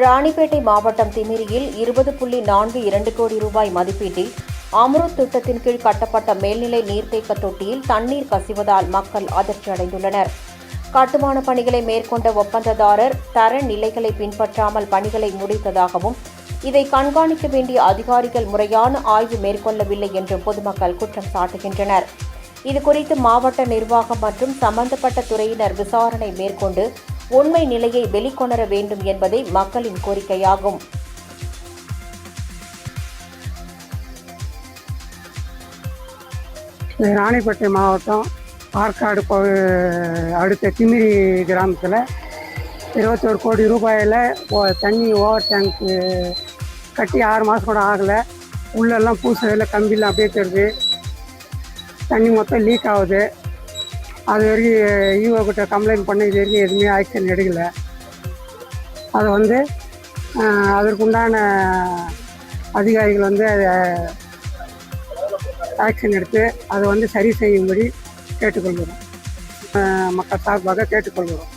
ராணிப்பேட்டை மாவட்டம் திமிரியில் 20.42 கோடி ரூபாய் மதிப்பீட்டில் அம்ருத் திட்டத்தின் கீழ் கட்டப்பட்ட மேல்நிலை நீர்த்தேக்க தொட்டியில் தண்ணீர் கசிவதால் மக்கள் அதிர்ச்சியடைந்துள்ளனர். கட்டுமான பணிகளை மேற்கொண்ட ஒப்பந்ததாரர் தரநிலைகளை பின்பற்றாமல் பணிகளை முடித்ததாகவும், இதை கண்காணிக்க வேண்டிய அதிகாரிகள் முறையான ஆய்வு மேற்கொள்ளவில்லை என்றும் பொதுமக்கள் குற்றம் சாட்டுகின்றனர். இதுகுறித்து மாவட்ட நிர்வாகம் மற்றும் சம்பந்தப்பட்ட துறையினர் விசாரணை மேற்கொண்டு உண்மை நிலையை வெளிக்கொணர வேண்டும் என்பதே மக்களின் கோரிக்கையாகும். ராணிப்பேட்டை மாவட்டம் ஆற்காடு அடுத்த திமிரி கிராமத்தில் 21 கோடி ரூபாயில் தண்ணி ஓவர் டேங்க்கு கட்டி 6 மாதம் கூட ஆகலை. உள்ளெல்லாம் பூசையில் கம்பியில் அப்படியே தெரியுது. தண்ணி மொத்தம் லீக் ஆகுது. அது வரைக்கும் ஈஓ கிட்ட கம்ப்ளைண்ட் பண்ண இது வரைக்கும் எதுவுமே ஆக்ஷன் எடுக்கலை. அதை அதற்குண்டான அதிகாரிகள் அதை ஆக்ஷன் எடுத்து அதை சரி செய்யும்படி கேட்டுக்கொள்கிறோம். மக்கள் சார்பாக கேட்டுக்கொள்கிறோம்.